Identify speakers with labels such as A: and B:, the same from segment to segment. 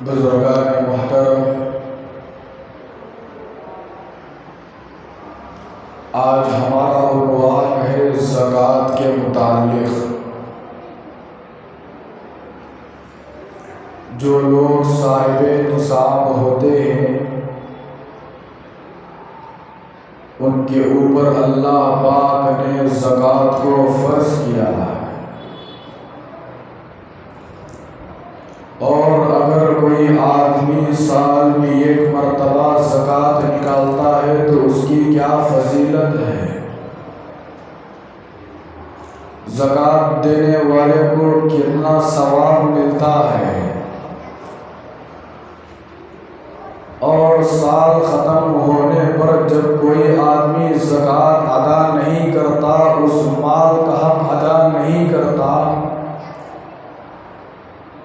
A: بزرگان محترم، آج ہمارا عنوان ہے زکوٰۃ کے متعلق۔ جو لوگ صاحب نصاب ہوتے ہیں ان کے اوپر اللہ پاک نے زکوٰۃ کو فرض کیا ہے، اور اگر کوئی آدمی سال میں ایک مرتبہ زکوٰۃ نکالتا ہے تو اس کی کیا فضیلت ہے۔ زکوٰۃ دینے والے کو کتنا ثواب ملتا ہے، اور سال ختم ہونے پر جب کوئی آدمی زکوٰۃ ادا نہیں کرتا، اس مال کا حق ادا نہیں کرتا،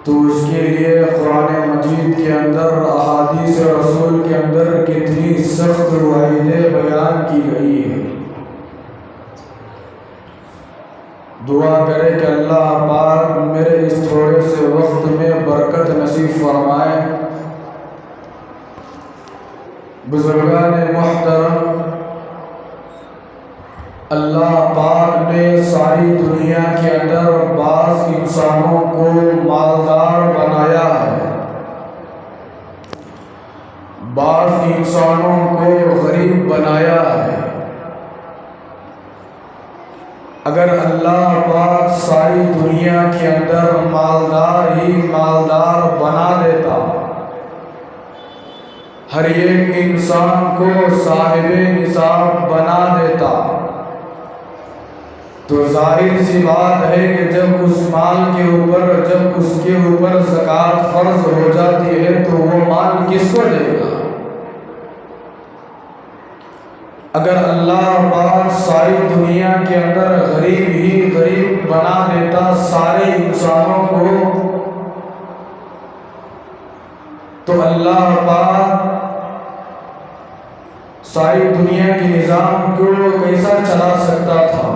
A: تو اس کے لیے قرآن مجید کے اندر، احادیث رسول کے اندر کتنی سخت وعیدیں بیان کی گئی ہیں۔ دعا کرے کہ اللہ پاک میرے اس تھوڑے سے وقت میں برکت نصیب فرمائے۔ بزرگان محترم، اللہ پاک نے ساری دنیا کے اندر بعض انسانوں کو مالدار بنایا ہے، بعض انسانوں کو غریب بنایا ہے۔ اگر اللہ پاک ساری دنیا کے اندر مالدار ہی مالدار بنا دیتا، ہر ایک انسان کو صاحب نصاب بنا دیتا، تو ظاہر سی بات ہے کہ جب اس مال کے اوپر، جب اس کے اوپر زکوٰۃ فرض ہو جاتی ہے تو وہ مال کس کو دے گا؟ اگر اللہ پاک ساری دنیا کے اندر غریب ہی غریب بنا دیتا سارے انسانوں کو، تو اللہ پاک ساری دنیا کے نظام کو کیسا چلا سکتا تھا؟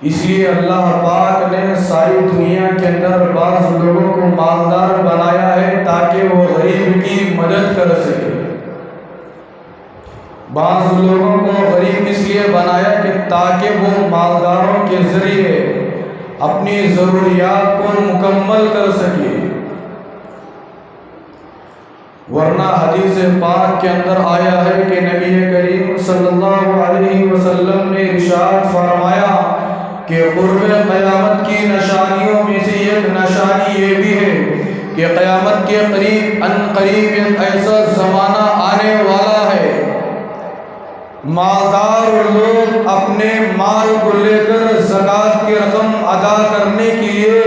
A: اس لیے اللہ پاک نے ساری دنیا کے اندر بعض لوگوں کو مالدار بنایا ہے تاکہ وہ غریب کی مدد کر سکے۔ بعض لوگوں کو غریب اس لیے بنایا کہ تاکہ وہ مالداروں کے ذریعے اپنی ضروریات کو مکمل کر سکے، ورنہ حدیث پاک کے اندر آیا ہے کہ نبی کریم صلی اللہ علیہ وسلم نے ارشاد فرمایا کہ قرب قیامت کی نشانیوں میں سے ایک نشانی یہ بھی ہے کہ قیامت کے قریب قریب ایک ایسا زمانہ آنے والا ہے، مالدار لوگ اپنے مال کو لے کر زکوٰۃ کی رقم ادا کرنے کے لیے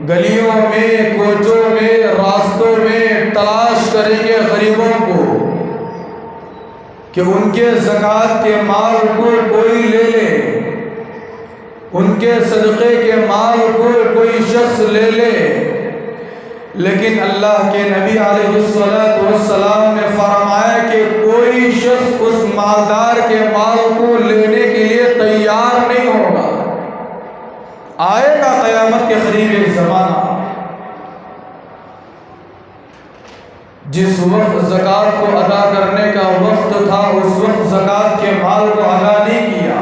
A: گلیوں میں، کوچوں میں، راستوں میں تلاش کریں گے غریبوں کو کہ ان کے زکوٰۃ کے مال کو کوئی لے لے، ان کے صدقے کے مال کو کوئی شخص لے لے۔ لیکن اللہ کے نبی علیہ السلام نے فرمایا کہ کوئی شخص اس مالدار کے مال کو لینے کے لیے تیار نہیں ہوگا۔ آئے گا قیامت کے قریب ایک زمانہ جس وقت زکوٰۃ کو ادا کرنے کا وقت تھا، اس وقت زکوٰۃ کے مال کو ادا نہیں کیا،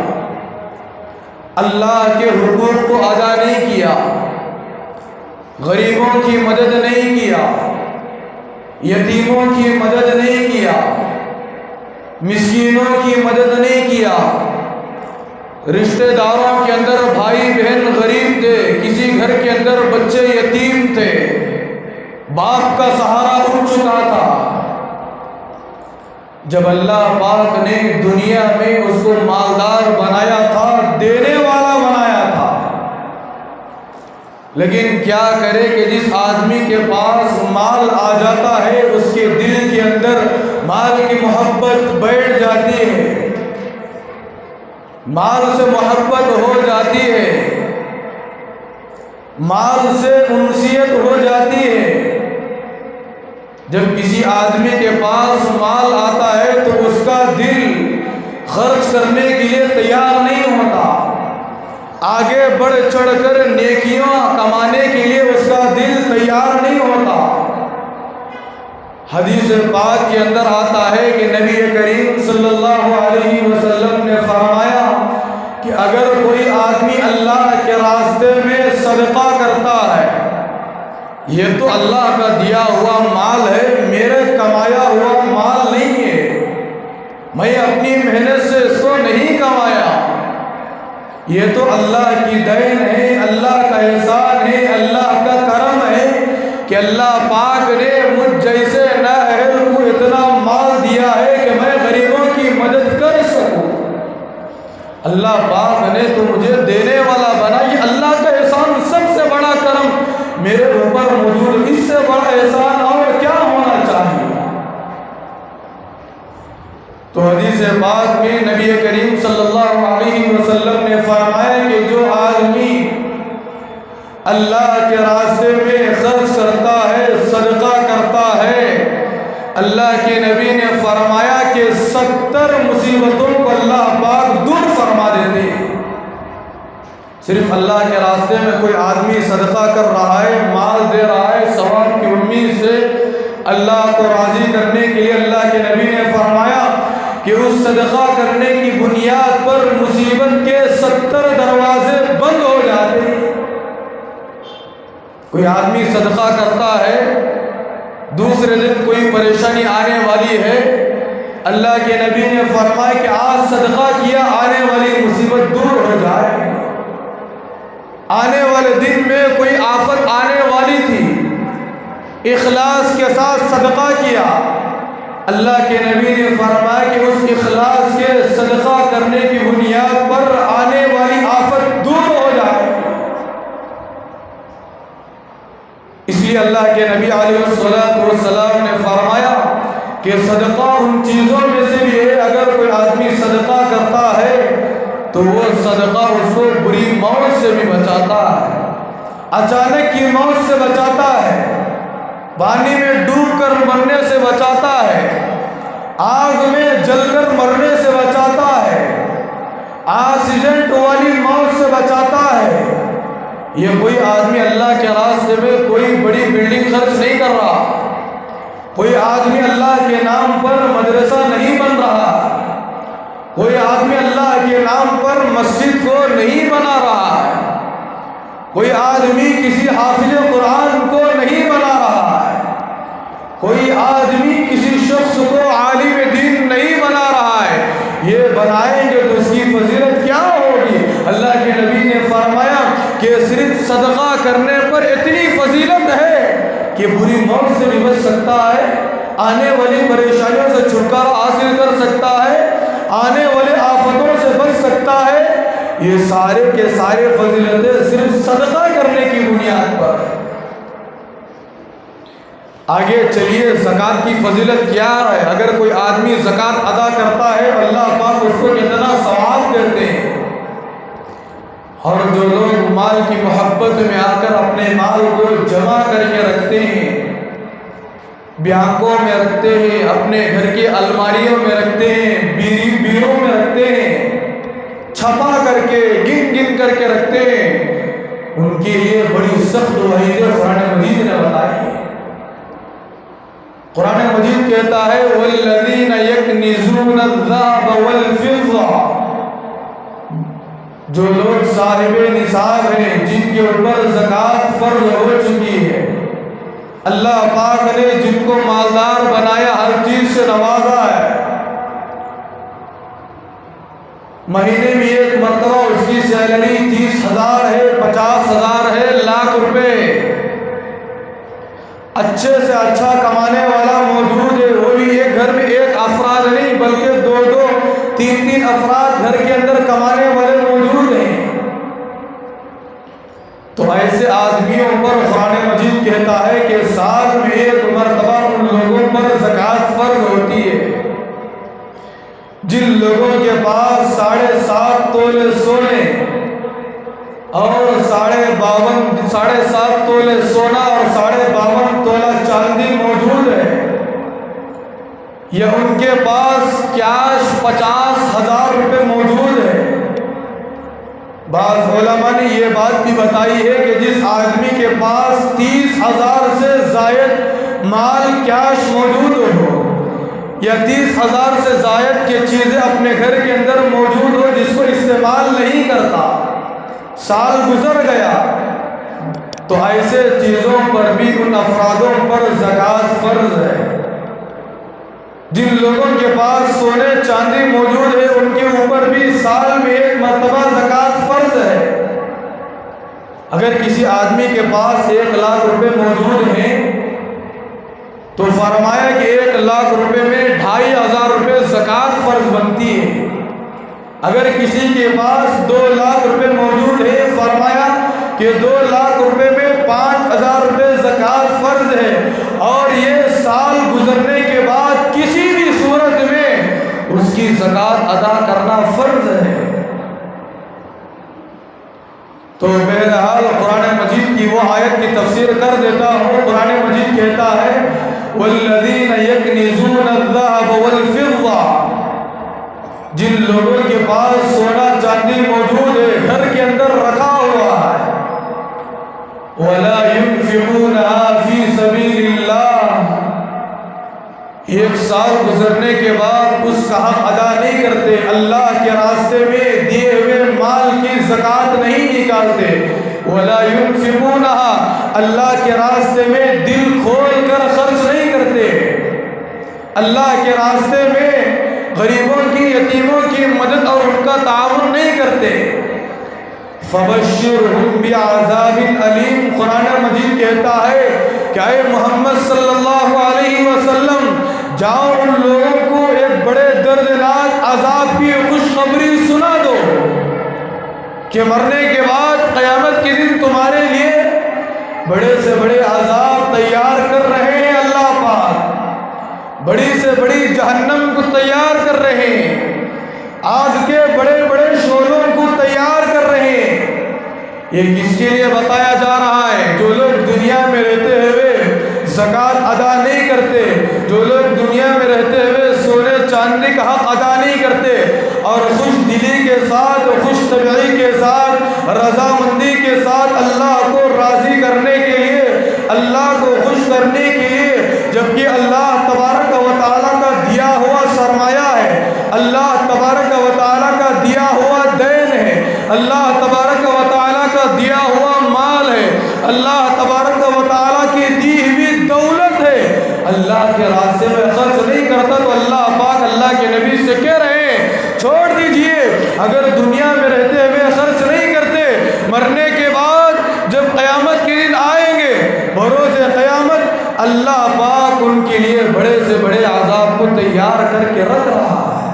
A: اللہ کے حقوق کو ادا نہیں کیا، غریبوں کی مدد نہیں کیا، یتیموں کی مدد نہیں کیا، مسکینوں کی مدد نہیں کیا۔ رشتہ داروں کے اندر بھائی بہن غریب تھے، کسی گھر کے اندر بچے یتیم تھے، باپ کا سہارا اٹھ چکا تھا، جب اللہ پاک نے دنیا میں اس کو مالدار بنایا تھا، دینے والا بنایا تھا، لیکن کیا کرے کہ جس آدمی کے پاس مال آ جاتا ہے اس کے دل کے اندر مال کی محبت بیٹھ جاتی ہے، مال سے محبت ہو جاتی ہے، مال سے انسیت ہو جاتی ہے۔ جب کسی آدمی کے پاس مال آتا ہے تو اس کا دل خرچ کرنے کے لیے تیار نہیں ہوتا، آگے بڑھ چڑھ کر نیکیاں کمانے کے لیے اس کا دل تیار پاک کے اندر آتا ہے کہ نبی کریم صلی اللہ علیہ وسلم نے فرمایا کہ اگر کوئی آدمی اللہ کے راستے میں صدقہ کرتا ہے، یہ تو اللہ کا دیا ہوا مال ہے، میرے کمایا ہوا مال نہیں ہے، میں اپنی محنت سے اس کو نہیں کمایا، یہ تو اللہ کی دین ہے، اللہ کا احسان ہے، اللہ کا کرم ہے کہ اللہ پاک نے مجھ جیسے نااہل کو اتنا مال دیا ہے کہ میں غریبوں کی مدد کر سکوں۔ اللہ پاک نے تو مجھے دینے والا بنا، یہ اللہ کا احسان سب سے بڑا کرم میرے اوپر موجود، اس سے بڑا احسان اور کیا ہونا چاہیے؟ تو حدیث پاک میں نبی کریم صلی اللہ علیہ وسلم نے فرمایا کہ جو آدمی اللہ کے راستے میں خرچ کرتا ہے، صدقہ کرتا ہے، اللہ کے نبی نے فرمایا کہ 70 مصیبتوں کو اللہ پاک دور فرما دیتے ہیں۔ صرف اللہ کے راستے میں کوئی آدمی صدقہ کر رہا ہے، مال دے رہا ہے، ثواب کی امید سے اللہ کو راضی کرنے کے لیے اللہ کے نبی نے فرمایا کہ اس صدقہ کرنے کی بنیاد پر مصیبت کے 70 دروازے بند ہو جاتے ہیں۔ کوئی آدمی صدقہ کرتا ہے، دوسرے دن کوئی پریشانی آنے والی ہے، اللہ کے نبی نے فرمایا کہ آج صدقہ کیا، آنے والی مصیبت دور ہو جائے۔ آنے والے دن میں کوئی آفت آنے والی تھی، اخلاص کے ساتھ صدقہ کیا، اللہ کے نبی نے فرمایا کہ اس اخلاص کے صدقہ کرنے کی بنیاد پر آنے والی آفت دور ہو جائے۔ اس لیے اللہ کے نبی علیہ السلام نے فرمایا کہ صدقہ ان چیزوں میں سے بھی ہے، اگر کوئی آدمی صدقہ کرتا ہے تو وہ صدقہ اس کو بری موت سے بھی بچاتا ہے، اچانک کی موت سے بچاتا ہے، پانی میں ڈوب کر مرنے سے بچاتا ہے، آگ میں جل کر مرنے سے بچاتا ہے، ایکسیڈنٹ والی موت سے بچاتا ہے۔ یہ کوئی آدمی اللہ کے راستے میں کوئی بڑی بلڈنگ خرچ نہیں کر رہا، کوئی آدمی اللہ کے نام پر مدرسہ نہیں بن رہا، کوئی آدمی اللہ کے نام پر مسجد کو نہیں بنا رہا ہے، کوئی آدمی کسی حافظ قرآن کو نہیں بنا رہا ہے، کوئی آدمی کسی شخص کو عالم دین نہیں بنا رہا ہے۔ یہ بنائیں گے تو اس کی فضیلت کیا ہوگی؟ اللہ کے نبی نے فرمایا کہ صرف صدقہ کرنے پر اتنی فضیلت ہے کہ بری موت سے بھی بچ سکتا ہے، آنے والی پریشانیوں سے چھٹکارا حاصل کر سکتا ہے، آنے والے آفتوں سے بچ سکتا ہے۔ یہ سارے کے سارے فضیلتیں صرف صدقہ کرنے کی بنیاد پر ہے۔ آگے چلیے زکوٰۃ کی فضیلت کیا ہے؟ اگر کوئی آدمی زکوٰۃ ادا کرتا ہے اللہ پاک اس کو کتنا ثواب دیتے ہیں۔ اور جو لوگ مال کی محبت میں آ کر اپنے مال کو جمع کر کے رکھتے ہیں، بینکوں میں رکھتے ہیں، اپنے گھر کی الماریوں میں رکھتے ہیں، بیروں میں رکھتے ہیں، چھپا کر کے گن کر کے رکھتے ہیں، ان کے لیے بڑی سخت وعید قرآن مجید نے بتائی ہے۔ قرآن مجید کہتا ہے والذین یکنزون الذهب والفضة، جو لوگ صاحب نصاب ہیں، جن کے اوپر زکوٰۃ فرض ہو چکی ہے، اللہ پاک نے جن کو مالدار بنایا، ہر چیز سے نوازا ہے، مہینے میں ایک مرتبہ اس کی سیلری 30,000 ہے، 50,000 ہے، لاکھ روپے، اچھے سے اچھا کمانے والا موجود ہے، وہ بھی ایک گھر میں ایک افراد نہیں بلکہ 2 3 افراد گھر کے اندر کمانے والے موجود ہیں، تو ایسے آدمیوں پر قرآن مجید کہتا ہے کہ سال میں ایک مرتبہ ان لوگوں پر زکوٰۃ فرض ہوتی ہے۔ جن لوگوں کے پاس 7.5 تولے سونے اور 7.5 تولے سونا اور 52 تولہ چاندی موجود ہے، یا ان کے پاس کیش 50,000 روپے موجود ہے۔ بعض علماء نے یہ بات بھی بتائی ہے کہ جس آدمی کے پاس 30,000 سے زائد مال کیش موجود ہو یا 30,000 سے زائد کی چیزیں اپنے گھر کے اندر موجود ہو جس کو استعمال نہیں کرتا، سال گزر گیا، تو ایسے چیزوں پر بھی ان افرادوں پر زکوٰۃ فرض ہے۔ جن لوگوں کے پاس سونے چاندی موجود ہے ان کے اوپر بھی سال میں ایک مرتبہ زکوٰۃ فرض ہے۔ اگر کسی آدمی کے پاس 1,00,000 روپے موجود ہیں تو فرمایا کہ 1,00,000 روپے میں 2,500 روپے زکوٰۃ فرض بنتی ہے۔ اگر کسی کے پاس 2,00,000 روپے موجود ہے، فرمایا کہ 2,00,000 روپے میں 5,000 روپے زکوٰۃ فرض ہے، اور یہ سال گزرنے کے بعد کسی بھی صورت میں اس کی زکوٰۃ ادا کرنا فرض ہے۔ تو بہرحال قرآن مجید کی وہ آیت کی تفسیر کر دیتا ہوں۔ قرآن مجید کہتا ہے والذین یکنزون الذهب والفضہ، جن لوگوں کے پاس سونا چاندی موجود ہے، گھر کے اندر رکھا ہوا ہے، ولا ينفقونها فی سبیل اللہ، 1 سال گزرنے کے بعد اس کا حق ادا نہیں کرتے، اللہ کے راستے میں دیے ہوئے مال کی زکوٰۃ نہیں نکالتے، ولا ينفقونها، اللہ کے راستے میں دل کھول کر خرچ نہیں کرتے، اللہ کے راستے میں غریبوں کی یتیموں کی مدد اور ان کا تعاون نہیں کرتے، فبشرہم بعذاب علیم، قرآن مجید کہتا ہے کہ اے محمد صلی اللہ علیہ وسلم جاؤ ان لوگوں کو ایک بڑے دردناک عذاب کی خوشخبری سنا دو کہ مرنے کے بعد قیامت کے دن تمہارے لیے بڑے سے بڑے عذاب تیار کر رہے ہیں اللہ پاک، بڑی سے بڑی جہنم کو تیار کر رہے ہیں، آگ کے بڑے بڑے شعلوں کو تیار کر رہے ہیں۔ یہ کس کے لیے بتایا جا رہا ہے؟ جو لوگ دنیا میں رہتے ہوئے زکوٰۃ ادا نہیں کرتے، جو لوگ دنیا میں رہتے ہوئے سونے چاندی کا حق ادا نہیں کرتے، اور خوش دلی کے ساتھ، خوش طبعی کے ساتھ، رضامندی کے ساتھ اللہ کو راضی کرنے کے لیے، اللہ کو خوش کرنے کے لیے، جبکہ اللہ تبارک و تعالیٰ کا دیا ہوا سرمایہ ہے، اللہ تبارک و تعالیٰ کا دیا ہوا دین ہے، اللہ تبارک و تعالیٰ کا دیا ہوا مال ہے، اللہ تبارک و تعالیٰ کی دی ہوئی دولت ہے، اللہ کے راستے میں خرچ نہیں کرتا تو اللہ پاک اللہ کے نبی سے کہہ رہے ہیں چھوڑ دیجئے، اگر دنیا میں رہتے ہوئے خرچ نہیں کرتے، مرنے کے بعد جب قیامت کے دن آئیں گے بروز قیامت، اللہ پاک ان کے لیے بڑے سے بڑے عذاب کو تیار کر کے رکھ رہا ہے۔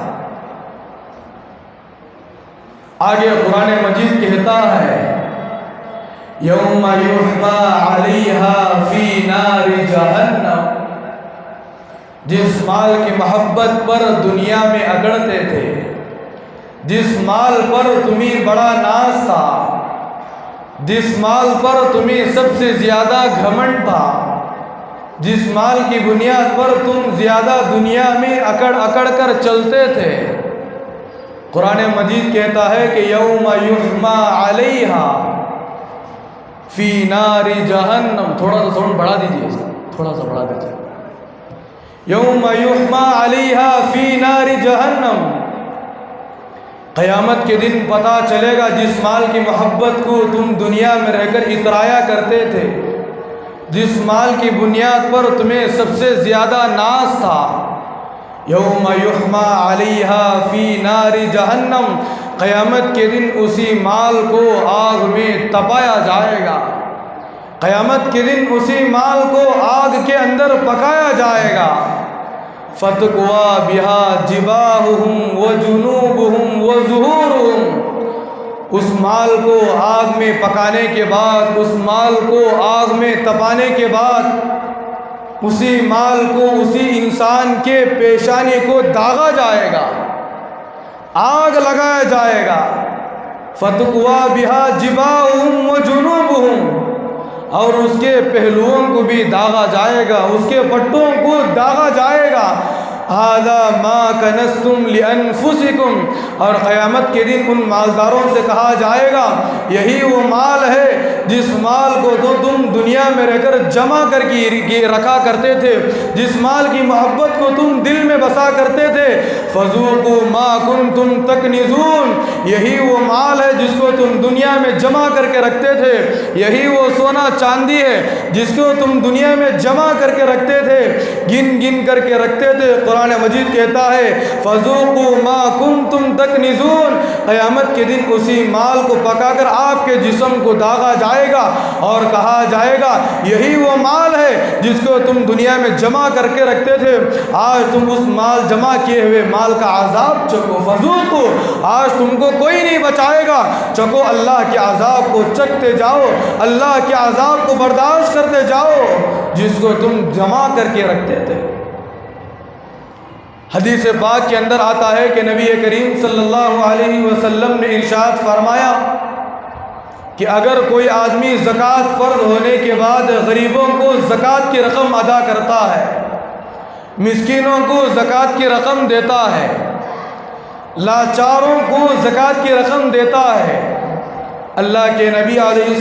A: آگے قرآن مجید کہتا ہے یوم یحمى علیہا فی نار جہنم، جس مال کی محبت پر دنیا میں اگڑتے تھے، جس مال پر تمہیں بڑا ناز تھا، جس مال پر تمہیں سب سے زیادہ گھمنڈ تھا، جس مال کی بنیاد پر تم زیادہ دنیا میں اکڑ اکڑ کر چلتے تھے، قرآن مجید کہتا ہے کہ یوم یحمى علیہا فی نار جہنم، تھوڑا سا ساؤنڈ بڑھا دیجیے، اس کا تھوڑا سا بڑھا دیجیے، یوم یحمى علیہا فی نار جہنم، قیامت کے دن پتہ چلے گا جس مال کی محبت کو تم دنیا میں رہ کر اترایا کرتے تھے، جس مال کی بنیاد پر تمہیں سب سے زیادہ ناز تھا، یوم یحمى علیہا فی نار جہنم، قیامت کے دن اسی مال کو آگ میں تپایا جائے گا، قیامت کے دن اسی مال کو آگ کے اندر پکایا جائے گا، فتقوا بها جباہہم وجنوبہم وظہورہم، اس مال کو آگ میں پکانے کے بعد، اس مال کو آگ میں تپانے کے بعد، اسی مال کو اسی انسان کے پیشانی کو داغا جائے گا، آگ لگایا جائے گا، فتقوا بها جباہہم وجنوبہم، اور اس کے پہلوؤں کو بھی داغا جائے گا، اس کے پٹوں کو داغا جائے گا، ھذا ما کنزتم لانفسکم، اور قیامت کے دن ان مالداروں سے کہا جائے گا یہی وہ مال ہے جس مال کو تو تم دنیا میں رہ کر جمع کر کے رکھا کرتے تھے، جس مال کی محبت کو تم دل میں بسا کرتے تھے۔ فذوقوا ما کنتم تکنزون، یہی وہ مال ہے جس کو تم دنیا میں جمع کر کے رکھتے تھے، یہی وہ سونا چاندی ہے جس کو تم دنیا میں جمع کر کے رکھتے تھے، گن گن کر کے رکھتے تھے۔ قرآن مجید کہتا ہے فذوقوا ما کنتم تکنزون، قیامت کے دن اسی مال کو پکا کر آپ کے جسم کو داغا جائے گا اور کہا جائے گا یہی وہ مال ہے جس کو تم دنیا میں جمع کر کے رکھتے تھے، آج تم اس مال جمع کیے ہوئے مال کا عذاب چکو۔ فذوقوا، آج تم کو کوئی نہیں بچائے گا، چکو اللہ کے عذاب کو، چکتے جاؤ اللہ کے عذاب کو، برداشت کرتے جاؤ جس کو تم جمع کر کے رکھتے تھے۔ حدیث پاک کے اندر آتا ہے کہ نبی کریم صلی اللہ علیہ وسلم نے ارشاد فرمایا کہ اگر کوئی آدمی زکوٰۃ فرض ہونے کے بعد غریبوں کو زکوٰۃ کی رقم ادا کرتا ہے، مسکینوں کو زکوٰۃ کی رقم دیتا ہے، لاچاروں کو زکوٰۃ کی رقم دیتا ہے، اللہ کے نبی علیہ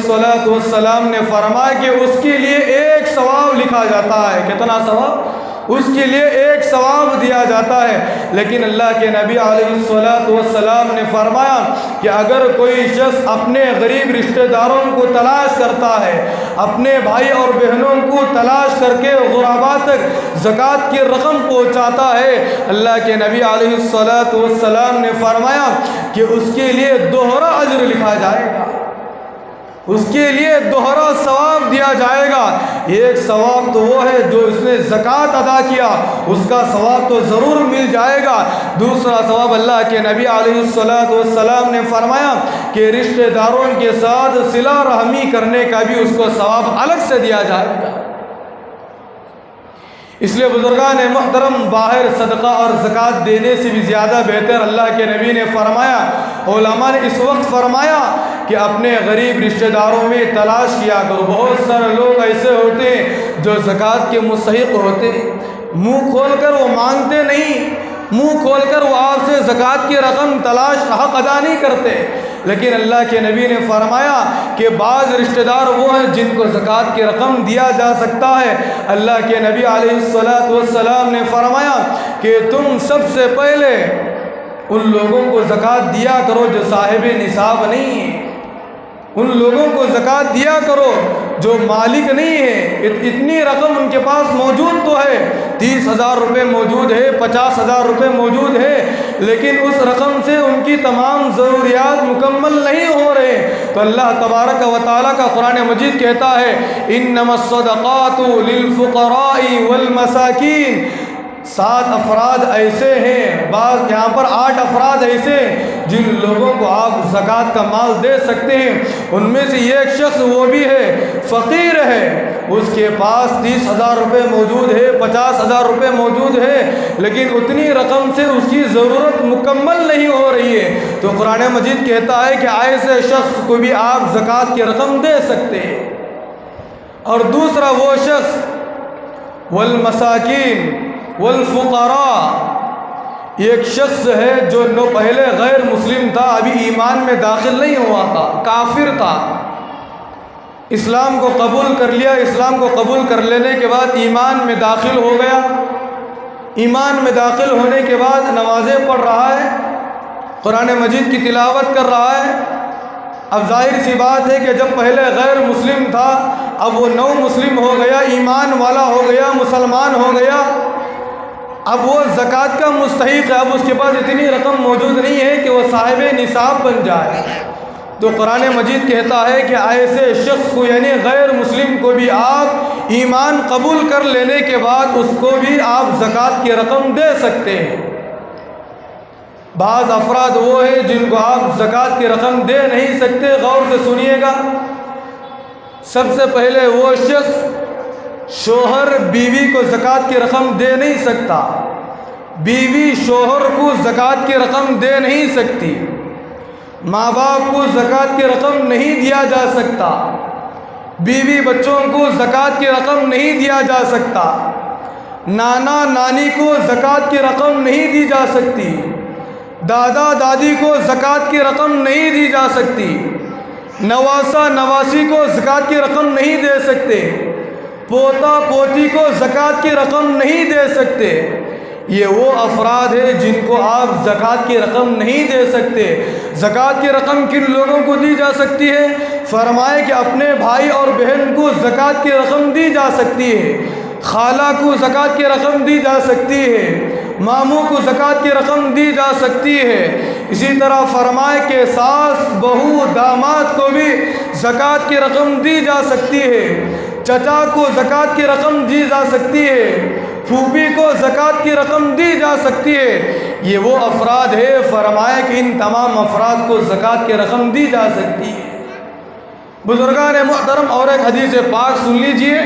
A: السلام نے فرمایا کہ اس کے لیے ایک ثواب لکھا جاتا ہے۔ کتنا ثواب؟ اس کے لیے ایک ثواب دیا جاتا ہے۔ لیکن اللہ کے نبی علیہ السلام نے فرمایا کہ اگر کوئی شخص اپنے غریب رشتہ داروں کو تلاش کرتا ہے، اپنے بھائی اور بہنوں کو تلاش کر کے غربا تک زکوٰۃ کی رقم پہنچاتا ہے، اللہ کے نبی علیہ السلام نے فرمایا کہ اس کے لیے دوہرا اجر لکھا جائے گا، اس کے لیے دوہرا ثواب دیا جائے گا۔ ایک ثواب تو وہ ہے جو اس نے زکوٰۃ ادا کیا، اس کا ثواب تو ضرور مل جائے گا۔ دوسرا ثواب اللہ کے نبی علیہ السلام نے فرمایا کہ رشتہ داروں کے ساتھ صلہ رحمی کرنے کا بھی اس کو ثواب الگ سے دیا جائے گا۔ اس لیے بزرگان محترم، باہر صدقہ اور زکوٰۃ دینے سے بھی زیادہ بہتر اللہ کے نبی نے فرمایا، علماء نے اس وقت فرمایا کہ اپنے غریب رشتہ داروں میں تلاش کیا کرو۔ بہت سارے لوگ ایسے ہوتے ہیں جو زکوٰۃ کے مستحق ہوتے ہیں، منہ کھول کر وہ مانگتے نہیں، منہ کھول کر وہ آپ سے زکوٰۃ کی رقم تلاش حق ادا نہیں کرتے، لیکن اللہ کے نبی نے فرمایا کہ بعض رشتہ دار وہ ہیں جن کو زکوٰۃ کی رقم دیا جا سکتا ہے۔ اللہ کے نبی علیہ السلام نے فرمایا کہ تم سب سے پہلے ان لوگوں کو زکوٰۃ دیا کرو جو صاحب نصاب نہیں ہیں، ان لوگوں کو زکوٰۃ دیا کرو جو مالک نہیں ہے۔ اتنی رقم ان کے پاس موجود تو ہے، 30,000 روپے موجود ہے، 50,000 روپے موجود ہے، لیکن اس رقم سے ان کی تمام ضروریات مکمل نہیں ہو رہے، تو اللہ تبارک و تعالیٰ کا قرآن مجید کہتا ہے انما الصدقات للفقراء والمساکین۔ 7 افراد ایسے ہیں، بعض یہاں پر 8 افراد ایسے جن لوگوں کو آپ زکوٰۃ کا مال دے سکتے ہیں۔ ان میں سے ایک شخص وہ بھی ہے فقیر ہے، اس کے پاس 30,000 روپے موجود ہے، 50,000 روپے موجود ہے، لیکن اتنی رقم سے اس کی ضرورت مکمل نہیں ہو رہی ہے، تو قرآن مجید کہتا ہے کہ ایسے شخص کو بھی آپ زکوٰۃ کی رقم دے سکتے ہیں۔ اور دوسرا وہ شخص والمساکین والفقراء، ایک شخص ہے جو پہلے غیر مسلم تھا، ابھی ایمان میں داخل نہیں ہوا تھا، کافر تھا، اسلام کو قبول کر لیا، اسلام کو قبول کر لینے کے بعد ایمان میں داخل ہو گیا، ایمان میں داخل ہونے کے بعد نمازیں پڑھ رہا ہے، قرآن مجید کی تلاوت کر رہا ہے۔ اب ظاہر سی بات ہے کہ جب پہلے غیر مسلم تھا، اب وہ نو مسلم ہو گیا، ایمان والا ہو گیا، مسلمان ہو گیا، اب وہ زکوٰۃ کا مستحق ہے، اب اس کے پاس اتنی رقم موجود نہیں ہے کہ وہ صاحب نصاب بن جائے، تو قرآن مجید کہتا ہے کہ ایسے شخص کو یعنی غیر مسلم کو بھی آپ ایمان قبول کر لینے کے بعد اس کو بھی آپ زکوٰۃ کی رقم دے سکتے ہیں۔ بعض افراد وہ ہیں جن کو آپ زکوٰۃ کی رقم دے نہیں سکتے، غور سے سنیے گا۔ سب سے پہلے وہ شخص شوہر بیوی کو زکوٰۃ کی رقم دے نہیں سکتا، بیوی شوہر کو زکوٰۃ کی رقم دے نہیں سکتی، ماں باپ کو زکوٰۃ کی رقم نہیں دیا جا سکتا، بیوی بچوں کو زکوٰۃ کی رقم نہیں دیا جا سکتا، نانا نانی کو زکوٰۃ کی رقم نہیں دی جا سکتی، دادا دادی کو زکوٰۃ کی رقم نہیں دی جا سکتی، نواسا نواسی کو زکوٰۃ کی رقم نہیں دے سکتے، پوتا پوتی کو زکوٰۃ کی رقم نہیں دے سکتے۔ یہ وہ افراد ہیں جن کو آپ زکوٰۃ کی رقم نہیں دے سکتے۔ زکوٰۃ کی رقم کن لوگوں کو دی جا سکتی ہے؟ فرمائے کہ اپنے بھائی اور بہن کو زکوٰۃ کی رقم دی جا سکتی ہے، خالہ کو زکوٰۃ کی رقم دی جا سکتی ہے، ماموں کو زکوٰۃ کی رقم دی جا سکتی ہے۔ اسی طرح فرمائے کہ ساس بہو داماد کو بھی زکوٰۃ کی رقم دی جا سکتی ہے، چچا کو زکوٰۃ کی رقم دی جا سکتی ہے، پھوپھی کو زکوٰۃ کی رقم دی جا سکتی ہے۔ یہ وہ افراد ہے، فرمائے کہ ان تمام افراد کو زکوٰۃ کی رقم دی جا سکتی ہے۔ بزرگان محترم، اور ایک حدیث پاک سن لیجئے۔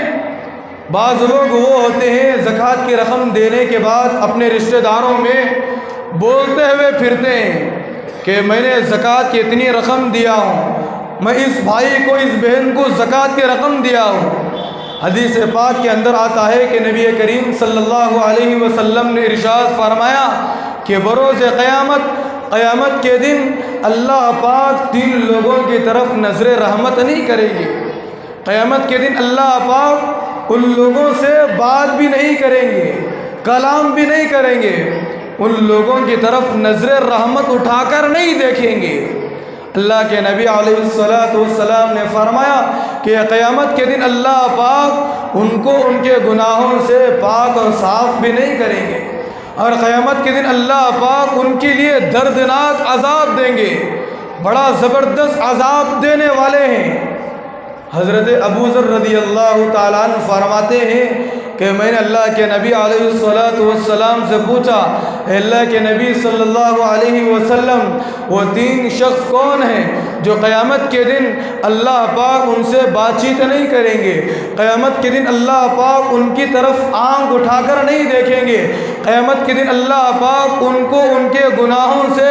A: بعض لوگ وہ ہوتے ہیں زکوٰۃ کی رقم دینے کے بعد اپنے رشتہ داروں میں بولتے ہوئے پھرتے ہیں کہ میں نے زکوٰۃ کی اتنی رقم دیا ہوں، میں اس بھائی کو اس بہن کو زکوٰۃ کی رقم دیا ہوں۔ حدیث پاک کے اندر آتا ہے کہ نبی کریم صلی اللہ علیہ وسلم نے ارشاد فرمایا کہ بروز قیامت کے دن اللہ پاک 3 لوگوں کی طرف نظر رحمت نہیں کرے گی۔ قیامت کے دن اللہ پاک ان لوگوں سے بات بھی نہیں کریں گے، کلام بھی نہیں کریں گے، ان لوگوں کی طرف نظر رحمت اٹھا کر نہیں دیکھیں گے۔ اللہ کے نبی علیہ السلام نے فرمایا کہ قیامت کے دن اللہ پاک ان کو ان کے گناہوں سے پاک اور صاف بھی نہیں کریں گے، اور قیامت کے دن اللہ پاک ان کے لیے دردناک عذاب دیں گے، بڑا زبردست عذاب دینے والے ہیں۔ حضرت ابو ذر رضی اللہ تعالیٰ عنہ فرماتے ہیں کہ میں نے اللہ کے نبی علیہ السلام سے پوچھا، اے اللہ کے نبی صلی اللہ علیہ وسلم، وہ 3 شخص کون ہیں جو قیامت کے دن اللہ پاک ان سے بات چیت نہیں کریں گے، قیامت کے دن اللہ پاک ان کی طرف آنکھ اٹھا کر نہیں دیکھیں گے، قیامت کے دن اللہ پاک ان کو ان کے گناہوں سے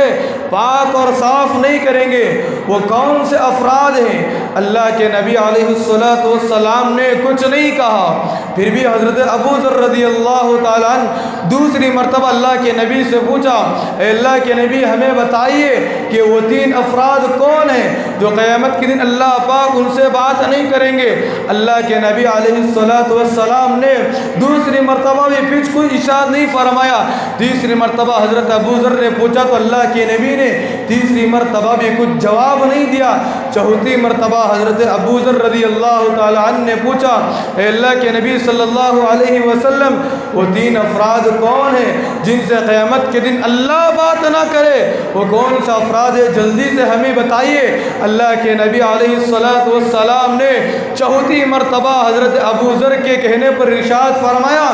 A: پاک اور صاف نہیں کریں گے؟ وہ کون سے افراد ہیں؟ اللہ کے نبی علیہ السلام نے کچھ نہیں کہا۔ پھر بھی حضرت ابو ذر رضی اللہ تعالیٰ عنہ دوسری مرتبہ اللہ کے نبی سے پوچھا، اے اللہ کے نبی ہمیں بتائیے کہ وہ 3 افراد کون ہیں جو قیامت کے دن اللہ پاک ان سے بات نہیں کریں گے؟ اللہ کے نبی علیہ السلام نے دوسری مرتبہ بھی کچھ کوئی ارشاد نہیں فرمایا۔ تیسری مرتبہ حضرت ابو ذر نے پوچھا تو اللہ کے نبی نے تیسری مرتبہ بھی کچھ جواب نہیں دیا۔ چوتھی مرتبہ حضرت ابو ذر رضی اللہ تعالیٰ عنہ نے پوچھا، اے اللہ کے نبی صلی اللہ علیہ وسلم، وہ 3 افراد کون ہیں جن سے قیامت کے دن اللہ بات نہ کرے؟ وہ کون سا افراد ہے؟ جلدی سے ہمیں بتائیے۔ اللہ کے نبی علیہ السلام نے چوتھی مرتبہ حضرت ابو ذر کے کہنے پر ارشاد فرمایا،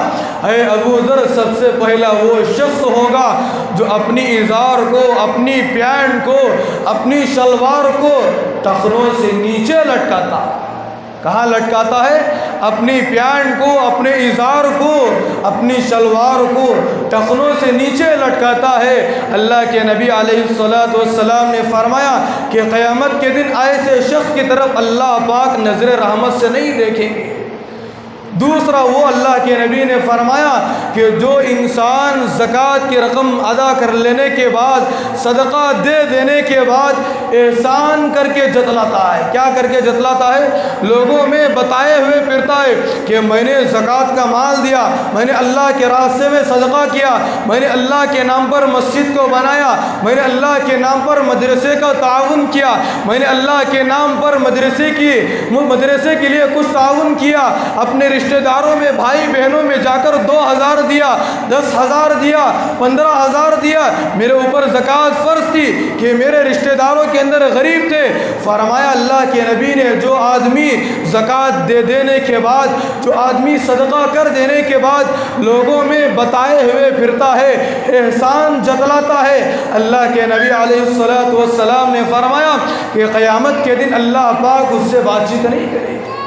A: اے ابو ذر، سب سے پہلا وہ شخص ہوگا جو اپنی ازار کو، اپنی پینٹ کو، اپنی شلوار کو ٹخنوں سے نیچے لٹکاتا۔ کہاں لٹکاتا ہے؟ اپنی پینٹ کو، اپنے ازار کو، اپنی شلوار کو ٹخنوں سے نیچے لٹکاتا ہے۔ اللہ کے نبی علیہ السلام نے فرمایا کہ قیامت کے دن ایسے شخص کی طرف اللہ پاک نظر رحمت سے نہیں دیکھیں گے۔ دوسرا وہ اللہ کے نبی نے فرمایا کہ جو انسان زکوٰۃ کی رقم ادا کر لینے کے بعد، صدقہ دے دینے کے بعد احسان کر کے جتلاتا ہے۔ کیا کر کے جتلاتا ہے؟ لوگوں میں بتائے ہوئے پھرتا ہے کہ میں نے زکوٰۃ کا مال دیا، میں نے اللہ کے راستے میں صدقہ کیا، میں نے اللہ کے نام پر مسجد کو بنایا، میں نے اللہ کے نام پر مدرسے کا تعاون کیا، میں نے اللہ کے نام پر مدرسے کے لیے کچھ تعاون کیا، اپنے رشتہ داروں میں، بھائی بہنوں میں جا کر 2000 دیا، 10,000 دیا، 15,000 دیا۔ میرے اوپر زکوٰۃ فرض تھی کہ میرے رشتہ داروں کے اندر غریب تھے۔ فرمایا اللہ کے نبی نے، جو آدمی زکوٰۃ دے دینے کے بعد، جو آدمی صدقہ کر دینے کے بعد لوگوں میں بتائے ہوئے پھرتا ہے، احسان جتلاتا ہے، اللہ کے نبی علیہ السلام نے فرمایا کہ قیامت کے دن اللہ پاک اس سے بات چیت نہیں کرے گا،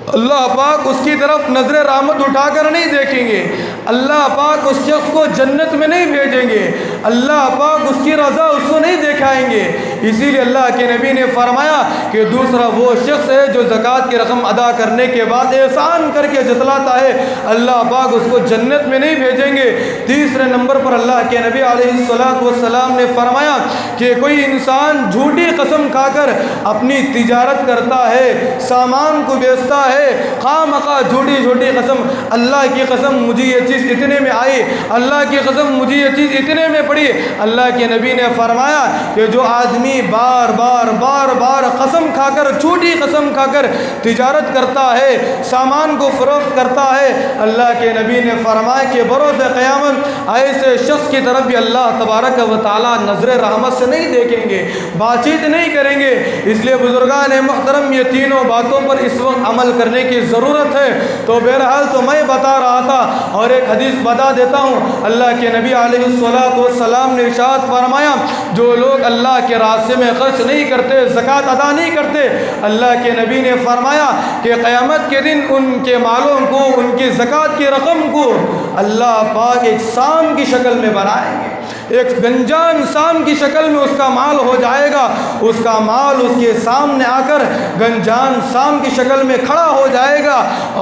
A: اللہ پاک اس کی طرف نظر رحمت اٹھا کر نہیں دیکھیں گے، اللہ پاک اس شخص کو جنت میں نہیں بھیجیں گے، اللہ پاک اس کی رضا اس کو نہیں دکھائیں گے۔ اسی لیے اللہ کے نبی نے فرمایا کہ دوسرا وہ شخص ہے جو زکوٰۃ کی رقم ادا کرنے کے بعد احسان کر کے جتلاتا ہے، اللہ پاک اس کو جنت میں نہیں بھیجیں گے۔ تیسرے نمبر پر اللہ کے نبی علیہ السلام نے فرمایا کہ کوئی انسان جھوٹی قسم کھا کر اپنی تجارت کرتا ہے، سامان کو بیچتا ہے، خواہ مخواہ جھوٹی قسم، اللہ کی قسم مجھے یہ چیز اتنے میں آئی، اللہ کی قسم مجھے یہ چیز اتنے میں پڑی۔ اللہ کے نبی نے فرمایا کہ جو آدمی بار بار قسم کھا کر، جھوٹی قسم کھا کر تجارت کرتا ہے، سامان کو فروخت کرتا ہے، اللہ کے نبی نے فرمایا کہ بروز قیامت ایسے شخص کی طرف بھی اللہ تبارک و تعالی نظر رحمت سے نہیں دیکھیں گے، بات چیت نہیں کریں گے۔ اس لیے بزرگان محترم یہ تینوں باتوں پر اس وقت عمل کرنے کی ضرورت ہے۔ تو بہرحال تو میں بتا رہا تھا اور ایک حدیث بتا دیتا ہوں۔ اللہ کے نبی علیہ السلام نے ارشاد فرمایا جو لوگ اللہ کے راستے میں خرچ نہیں کرتے، زکوٰۃ ادا نہیں کرتے، اللہ کے نبی نے فرمایا کہ قیامت کے دن ان کے مالوں کو، ان کی زکوٰۃ کی رقم کو اللہ پاک ایک سام کی شکل میں بنائیں گے، ایک گنجان سام کی شکل میں اس کا مال ہو جائے گا۔ اس کا مال اس کے سامنے آ کر گنجان سام کی شکل میں کھڑا ہو جائے گا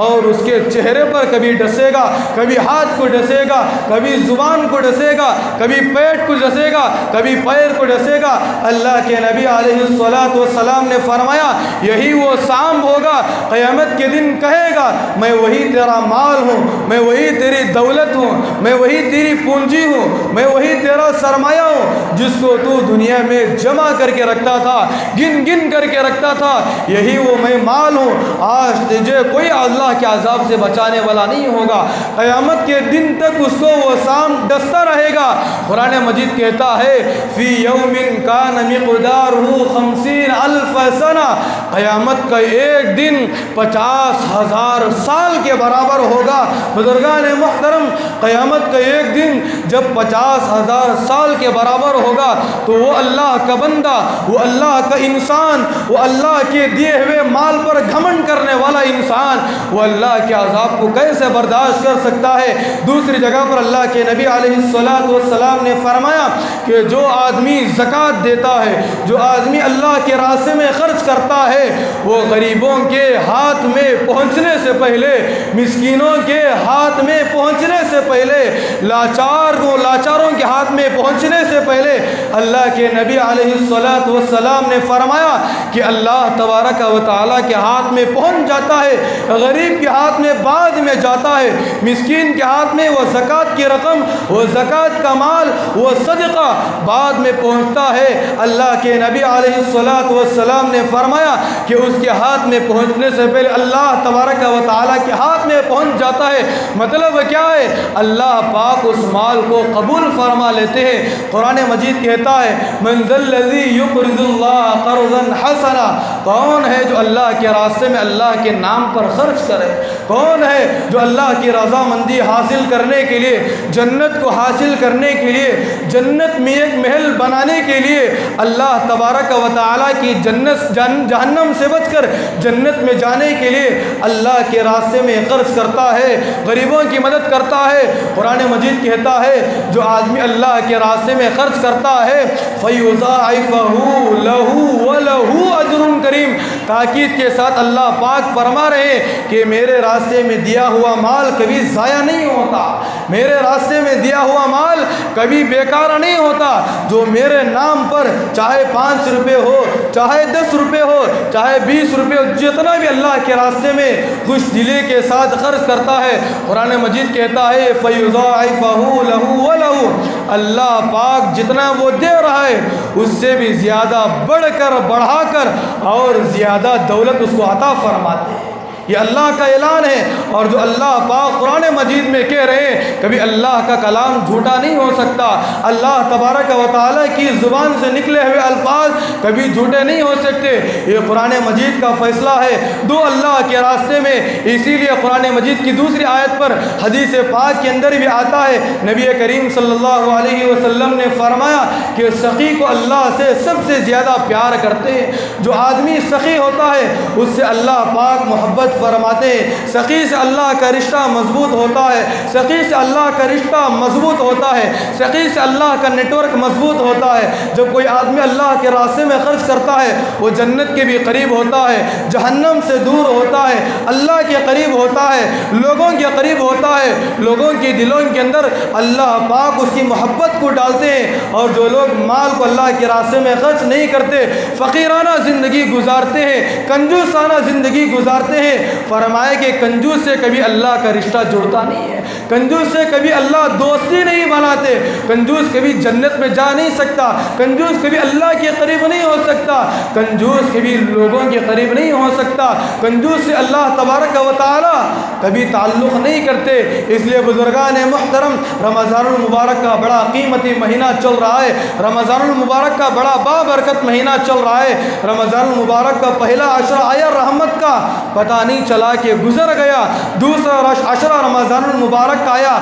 A: اور اس کے چہرے پر کبھی ڈسے گا، کبھی ہاتھ کو ڈسے گا، کبھی زبان کو ڈسے گا، کبھی پیٹ کو ڈسے گا، کبھی پیر کو ڈسے گا۔ اللہ کے نبی علیہ السلام نے فرمایا یہی وہ سام ہوگا، قیامت کے دن کہے گا میں وہی تیرا مال ہوں، میں وہی تیری دولت ہوں، میں وہی تیری پونجی ہوں، میں وہی تیرا سرمایہ ہوں جس کو تو دنیا میں جمع کر کے رکھتا تھا، گن کر کے رکھتا تھا، یہی وہ میں مال ہوں۔ آج تجھے کوئی اللہ کے عذاب سے بچانے والا نہیں ہوگا، قیامت کے دن تک اس کو وہ سام ڈستا رہے گا۔ قرآن مجید کہتا ہے فی یوم کان مقدارہ 50,000 سنہ، قیامت کا ایک دن 50,000 سال کے برابر ہوگا۔ بزرگان محترم، قیامت کا ایک دن جب 50,000 سال کے برابر ہوگا تو وہ اللہ کا بندہ، وہ اللہ کا انسان، وہ اللہ کے دیے ہوئے مال پر گھمنڈ کرنے والا انسان، وہ اللہ کے عذاب کو کیسے برداشت کر سکتا ہے؟ دوسری جگہ پر اللہ کے نبی علیہ السلام نے فرمایا کہ جو آدمی زکوٰۃ دیتا ہے، جو آدمی اللہ کے راستے میں خرچ کرتا ہے، وہ غریبوں کے ہاتھ میں پہنچنے سے پہلے، مسکینوں کے ہاتھ میں پہنچنے سے پہلے، لاچاروں کے ہاتھ میں پہنچنے سے پہلے اللہ کے نبی علیہ السلام نے فرمایا کہ اللہ تبارک و تعالیٰ کے ہاتھ میں پہنچ جاتا ہے، غریب کے ہاتھ میں بعد میں جاتا ہے، مسکین کے ہاتھ میں وہ زکوٰۃ کی رقم، وہ زکوٰۃ کا مال، وہ صدقہ بعد میں پہنچتا ہے۔ اللہ کے نبی علیہ السلام نے فرمایا کہ اس کے ہاتھ میں پہنچنے سے پہلے اللہ تبارک و تعالیٰ کے ہاتھ میں پہنچ جاتا ہے۔ مطلب کیا ہے؟ اللہ پاک اس مال کو قبول فرما لیتے ہیں۔ قرآن مجید کہتا ہے من ذا الذی یقرض اللہ قرضا حسنا، کون ہے جو اللہ کے راستے میں اللہ کے نام پر خرچ کرے؟ کون ہے جو اللہ کی رضامندی حاصل کرنے کے لیے، جنت کو حاصل کرنے کے لیے، جنت میں ایک محل بنانے کے لیے، اللہ تبارک و تعالیٰ کی جہنم سے بچ کر جنت میں جانے کے لیے اللہ کے راستے میں خرچ کرتا ہے، غریبوں کی مدد کرتا ہے؟ قرآن مجید کہتا ہے جو آدمی اللہ کے راستے میں خرچ کرتا ہے فَيُضَاعِفَهُ لَهُ وَلَهُ أَجْرٌ كَرِيمٌ، تاکید کے ساتھ اللہ پاک فرما رہے ہیں کہ میرے راستے میں دیا ہوا مال کبھی ضائع نہیں ہوتا، میرے راستے میں دیا ہوا مال کبھی بیکار نہیں ہوتا۔ جو میرے نام پر چاہے 5 روپے ہو، چاہے 10 روپے ہو، چاہے 20 روپے ہو، جتنا بھی اللہ کے راستے میں خوش دلی کے ساتھ خرچ کرتا ہے، قرآن مجید کہتا ہے فَيُضَاعِفَهُ لَهُ وَلَهُ، اللہ پاک جتنا وہ دے رہا ہے اس سے بھی زیادہ بڑھ کر، بڑھا کر اور زیادہ دولت اس کو عطا فرماتے ہیں۔ یہ اللہ کا اعلان ہے، اور جو اللہ پاک قرآن مجید میں کہہ رہے ہیں کبھی اللہ کا کلام جھوٹا نہیں ہو سکتا، اللہ تبارک و تعالیٰ کی زبان سے نکلے ہوئے الفاظ کبھی جھوٹے نہیں ہو سکتے۔ یہ قرآن مجید کا فیصلہ ہے دو اللہ کے راستے میں۔ اسی لیے قرآن مجید کی دوسری آیت پر حدیث پاک کے اندر بھی آتا ہے، نبی کریم صلی اللہ علیہ وسلم نے فرمایا کہ سخی کو اللہ سے سب سے زیادہ پیار کرتے ہیں۔ جو آدمی سخی ہوتا ہے اس سے اللہ پاک محبت فرماتے ہیں سخی سے اللہ کا رشتہ مضبوط ہوتا ہے، سخی سے اللہ کا رشتہ مضبوط ہوتا ہے، سخی سے اللہ کا نیٹ ورک مضبوط ہوتا ہے۔ جب کوئی آدمی اللہ کے راستے میں خرچ کرتا ہے وہ جنت کے بھی قریب ہوتا ہے، جہنم سے دور ہوتا ہے، اللہ کے قریب ہوتا ہے، لوگوں کے قریب ہوتا ہے، لوگوں کے دلوں کے اندر اللہ پاک اس کی محبت کو ڈالتے ہیں۔ اور جو لوگ مال کو اللہ کے راستے میں خرچ نہیں کرتے، فقیرانہ زندگی گزارتے ہیں، کنجوسانہ زندگی گزارتے ہیں، فرمائے کہ کنجوس سے کبھی اللہ کا رشتہ جڑتا نہیں ہے، کنجوس سے کبھی اللہ دوستی نہیں بناتے، کنجوس کبھی جنت میں جا نہیں سکتا، کنجوس کبھی اللہ کے قریب نہیں ہو سکتا، کنجوس کبھی لوگوں کے قریب نہیں ہو سکتا، کنجوس سے اللہ تبارک و تعالی کبھی تعلق نہیں کرتے۔ اس لیے بزرگان محترم، رمضان المبارک کا بڑا قیمتی مہینہ چل رہا ہے، رمضان المبارک کا بڑا بابرکت مہینہ چل رہا ہے۔ رمضان المبارک کا پہلا عشرہ آیا رحمت کا، پتہ نہیں چلا کہ گزر گیا، دوسرا عشرہ رمضان المبارک کا آیا،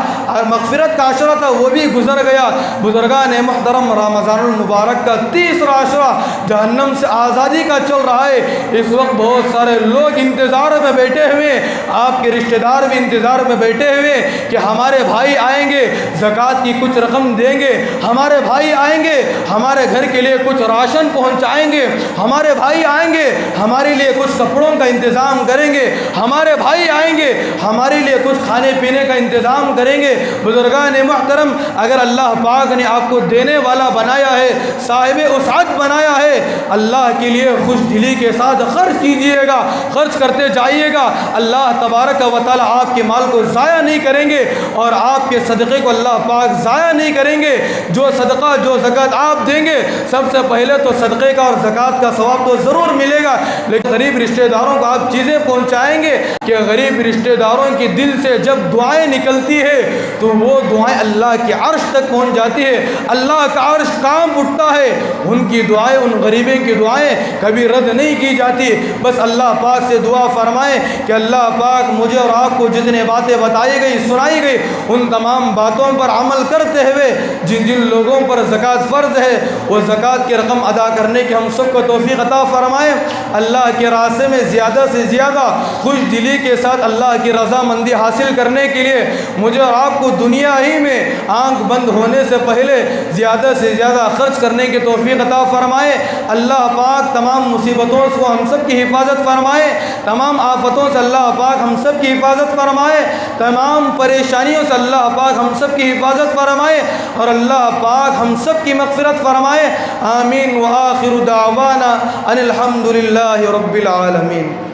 A: مغفرت کا عشرہ تھا وہ بھی گزر گیا۔ بزرگان محترم، رمضان المبارک کا تیسرا عشرہ جہنم سے آزادی کا چل رہا ہے۔ اس وقت بہت سارے لوگ انتظار میں بیٹھے ہوئے، آپ کے رشتہ دار بھی انتظار میں بیٹھے ہوئے کہ ہمارے بھائی آئیں گے زکوٰۃ کی کچھ رقم دیں گے، ہمارے بھائی آئیں گے ہمارے گھر کے لیے کچھ راشن پہنچائیں گے، ہمارے بھائی آئیں گے ہمارے لیے کچھ کپڑوں کا انتظام کریں گے، ہمارے بھائی آئیں گے ہمارے لیے کچھ کھانے پینے کا انتظام کریں گے۔ بزرگان محترم، اگر اللہ پاک نے آپ کو دینے والا بنایا ہے، صاحب وسعت بنایا ہے، اللہ کے لیے خوش دلی کے ساتھ خرچ کیجئے گا، خرچ کرتے جائیے گا، اللہ تبارک و تعالی آپ کے مال کو ضائع نہیں کریں گے اور آپ کے صدقے کو اللہ پاک ضائع نہیں کریں گے۔ جو صدقہ جو زکوٰۃ آپ دیں گے، سب سے پہلے تو صدقے کا اور زکوٰۃ کا ثواب تو ضرور ملے گا، لیکن غریب رشتہ داروں کو آپ چیزیں پہنچائیں گے کہ غریب رشتہ داروں کی دل سے جب دعائیں نکلتی ہے تو وہ دعائیں اللہ کے عرش تک پہنچ جاتی ہے، اللہ کا عرش کانپ اٹھتا ہے، ان کی دعائیں، ان غریبوں کی دعائیں کبھی رد نہیں کی جاتی۔ بس اللہ پاک سے دعا فرمائیں کہ اللہ پاک مجھے اور آپ کو جتنے باتیں بتائی گئی، سنائی گئی، ان تمام باتوں پر عمل کرتے ہوئے جن جن لوگوں پر زکوٰۃ فرض ہے وہ زکوٰۃ کی رقم ادا کرنے کی ہم سب کو توفیق عطا فرمائیں۔ اللہ کے راستے میں زیادہ سے زیادہ خوش دلی کے ساتھ اللہ کی رضامندی حاصل کرنے کے لیے مجھے اور آپ کو دنیا ہی میں آنکھ بند ہونے سے پہلے زیادہ سے زیادہ خرچ کرنے کی توفیق عطا فرمائے۔ اللہ پاک تمام مصیبتوں سے ہم سب کی حفاظت فرمائے، تمام آفتوں سے اللہ پاک ہم سب کی حفاظت فرمائے، تمام پریشانیوں سے اللہ پاک ہم سب کی حفاظت فرمائے اور اللہ پاک ہم سب کی مغفرت فرمائے۔ آمین۔ وآخر دعوانا ان الحمد للہ رب العالمین۔